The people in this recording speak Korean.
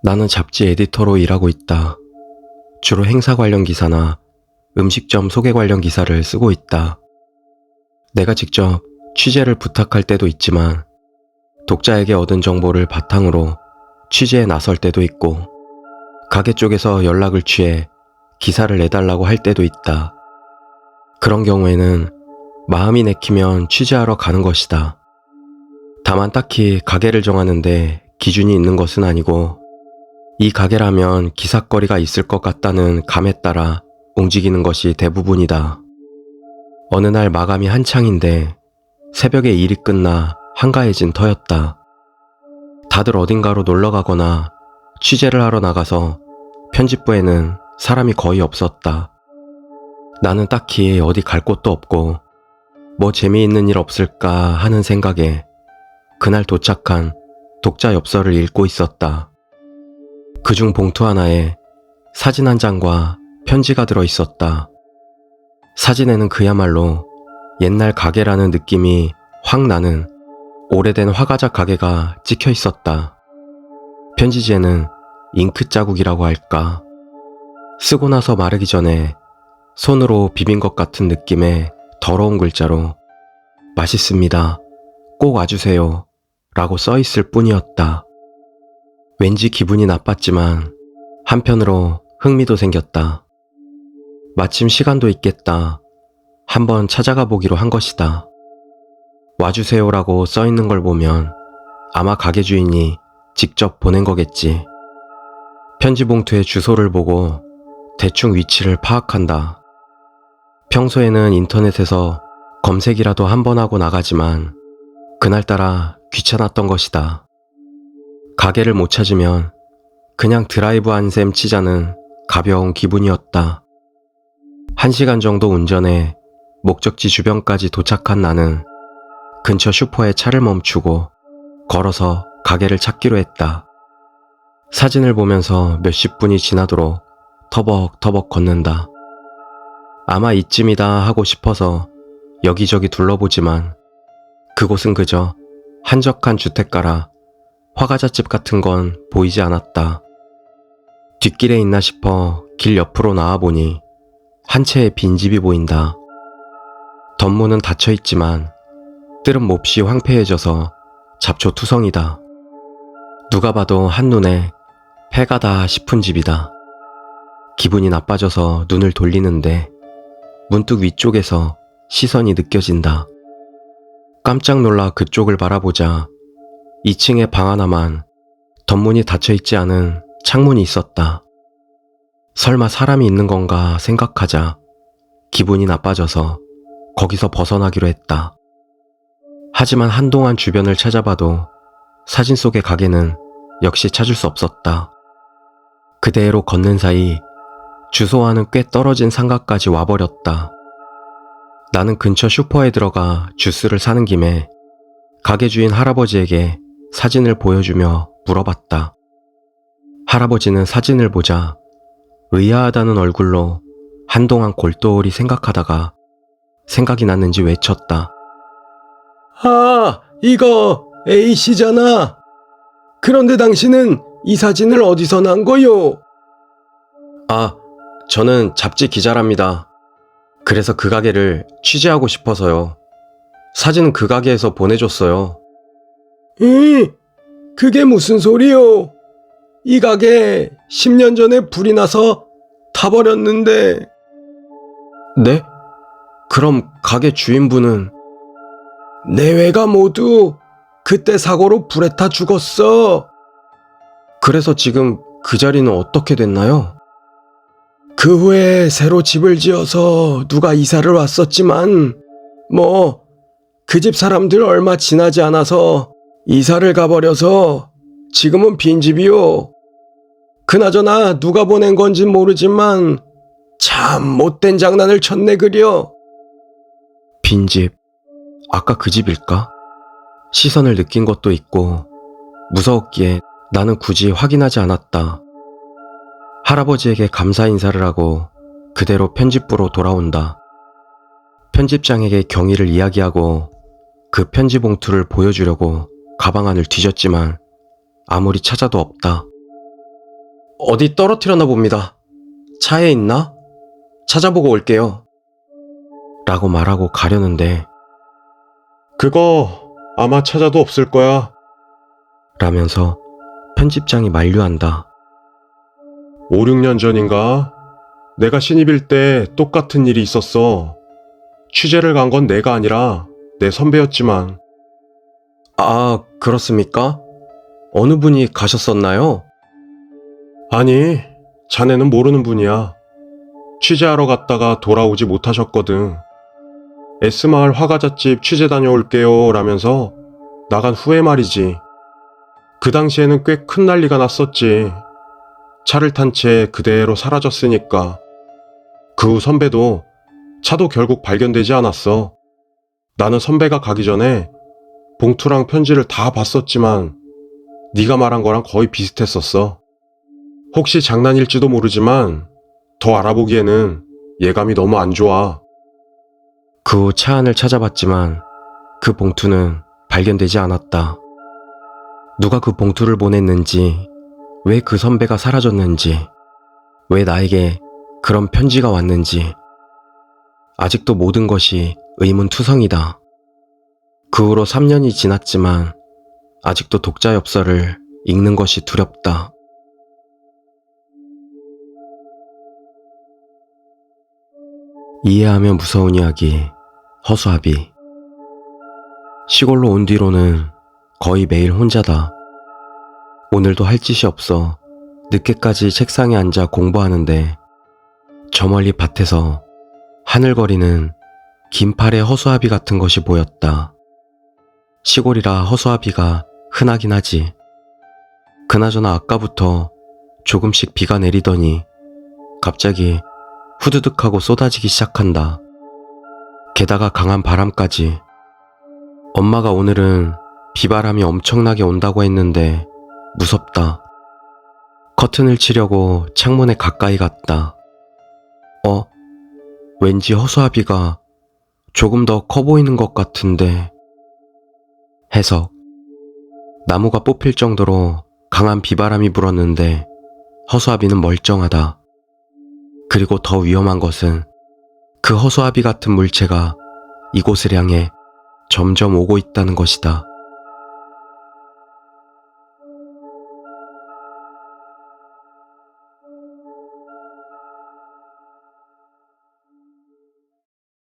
나는 잡지 에디터로 일하고 있다. 주로 행사 관련 기사나 음식점 소개 관련 기사를 쓰고 있다. 내가 직접 취재를 부탁할 때도 있지만 독자에게 얻은 정보를 바탕으로 취재에 나설 때도 있고 가게 쪽에서 연락을 취해 기사를 내달라고 할 때도 있다. 그런 경우에는 마음이 내키면 취재하러 가는 것이다. 다만 딱히 가게를 정하는데 기준이 있는 것은 아니고 이 가게라면 기사거리가 있을 것 같다는 감에 따라 움직이는 것이 대부분이다. 어느 날 마감이 한창인데 새벽에 일이 끝나 한가해진 터였다. 다들 어딘가로 놀러 가거나 취재를 하러 나가서 편집부에는 사람이 거의 없었다. 나는 딱히 어디 갈 곳도 없고 뭐 재미있는 일 없을까 하는 생각에 그날 도착한 독자 엽서를 읽고 있었다. 그중 봉투 하나에 사진 한 장과 편지가 들어 있었다. 사진에는 그야말로 옛날 가게라는 느낌이 확 나는 오래된 화과자 가게가 찍혀 있었다. 편지지에는 잉크 자국이라고 할까? 쓰고 나서 마르기 전에 손으로 비빈 것 같은 느낌의 더러운 글자로 맛있습니다. 꼭 와주세요. 라고 써 있을 뿐이었다. 왠지 기분이 나빴지만 한편으로 흥미도 생겼다. 마침 시간도 있겠다. 한번 찾아가 보기로 한 것이다. 와주세요라고 써 있는 걸 보면 아마 가게 주인이 직접 보낸 거겠지. 편지 봉투의 주소를 보고 대충 위치를 파악한다. 평소에는 인터넷에서 검색이라도 한번 하고 나가지만 그날따라 귀찮았던 것이다. 가게를 못 찾으면 그냥 드라이브 한 셈 치자는 가벼운 기분이었다. 1시간 정도 운전해 목적지 주변까지 도착한 나는 근처 슈퍼에 차를 멈추고 걸어서 가게를 찾기로 했다. 사진을 보면서 몇십 분이 지나도록 터벅터벅 걷는다. 아마 이쯤이다 하고 싶어서 여기저기 둘러보지만 그곳은 그저 한적한 주택가라 화과자집 같은 건 보이지 않았다. 뒷길에 있나 싶어 길 옆으로 나와보니 한 채의 빈집이 보인다. 덧문은 닫혀있지만 뜰은 몹시 황폐해져서 잡초투성이다. 누가 봐도 한눈에 폐가다 싶은 집이다. 기분이 나빠져서 눈을 돌리는데 문득 위쪽에서 시선이 느껴진다. 깜짝 놀라 그쪽을 바라보자 2층에 방 하나만 덧문이 닫혀있지 않은 창문이 있었다. 설마 사람이 있는 건가 생각하자 기분이 나빠져서 거기서 벗어나기로 했다. 하지만 한동안 주변을 찾아봐도 사진 속의 가게는 역시 찾을 수 없었다. 그대로 걷는 사이 주소와는 꽤 떨어진 상가까지 와버렸다. 나는 근처 슈퍼에 들어가 주스를 사는 김에 가게 주인 할아버지에게 사진을 보여주며 물어봤다. 할아버지는 사진을 보자 의아하다는 얼굴로 한동안 골똘히 생각하다가 생각이 났는지 외쳤다. 아, 이거 A씨잖아. 그런데 당신은 이 사진을 어디서 난 거요? 아, 저는 잡지 기자랍니다. 그래서 그 가게를 취재하고 싶어서요. 사진은 그 가게에서 보내줬어요. 그게 무슨 소리요? 이 가게 10년 전에 불이 나서 타버렸는데. 네? 그럼 가게 주인분은? 내외가 모두 그때 사고로 불에 타 죽었어. 그래서 지금 그 자리는 어떻게 됐나요? 그 후에 새로 집을 지어서 누가 이사를 왔었지만 그 집 사람들 얼마 지나지 않아서 이사를 가버려서 지금은 빈집이요. 그나저나 누가 보낸 건진 모르지만 참 못된 장난을 쳤네 그려. 빈집, 아까 그 집일까? 시선을 느낀 것도 있고 무서웠기에 나는 굳이 확인하지 않았다. 할아버지에게 감사 인사를 하고 그대로 편집부로 돌아온다. 편집장에게 경위를 이야기하고 그 편지 봉투를 보여주려고 가방 안을 뒤졌지만 아무리 찾아도 없다. 어디 떨어뜨렸나 봅니다. 차에 있나? 찾아보고 올게요. 라고 말하고 가려는데 그거 아마 찾아도 없을 거야. 라면서 편집장이 만류한다. 5, 6년 전인가? 내가 신입일 때 똑같은 일이 있었어. 취재를 간 건 내가 아니라 내 선배였지만. 아, 그렇습니까? 어느 분이 가셨었나요? 아니, 자네는 모르는 분이야. 취재하러 갔다가 돌아오지 못하셨거든. S마을 화과잣집 취재 다녀올게요 라면서 나간 후에 말이지. 그 당시에는 꽤 큰 난리가 났었지. 차를 탄 채 그대로 사라졌으니까. 그 후 선배도 차도 결국 발견되지 않았어. 나는 선배가 가기 전에 봉투랑 편지를 다 봤었지만 네가 말한 거랑 거의 비슷했었어. 혹시 장난일지도 모르지만 더 알아보기에는 예감이 너무 안 좋아. 그 후 차 안을 찾아봤지만 그 봉투는 발견되지 않았다. 누가 그 봉투를 보냈는지, 왜 그 선배가 사라졌는지, 왜 나에게 그런 편지가 왔는지 아직도 모든 것이 의문투성이다. 그 후로 3년이 지났지만 아직도 독자 엽서를 읽는 것이 두렵다. 이해하면 무서운 이야기, 허수아비. 시골로 온 뒤로는 거의 매일 혼자다. 오늘도 할 짓이 없어 늦게까지 책상에 앉아 공부하는데 저 멀리 밭에서 하늘거리는 긴팔의 허수아비 같은 것이 보였다. 시골이라 허수아비가 흔하긴 하지. 그나저나 아까부터 조금씩 비가 내리더니 갑자기 후두둑하고 쏟아지기 시작한다. 게다가 강한 바람까지. 엄마가 오늘은 비바람이 엄청나게 온다고 했는데 무섭다. 커튼을 치려고 창문에 가까이 갔다. 왠지 허수아비가 조금 더 커 보이는 것 같은데. 해석. 나무가 뽑힐 정도로 강한 비바람이 불었는데 허수아비는 멀쩡하다. 그리고 더 위험한 것은 그 허수아비 같은 물체가 이곳을 향해 점점 오고 있다는 것이다.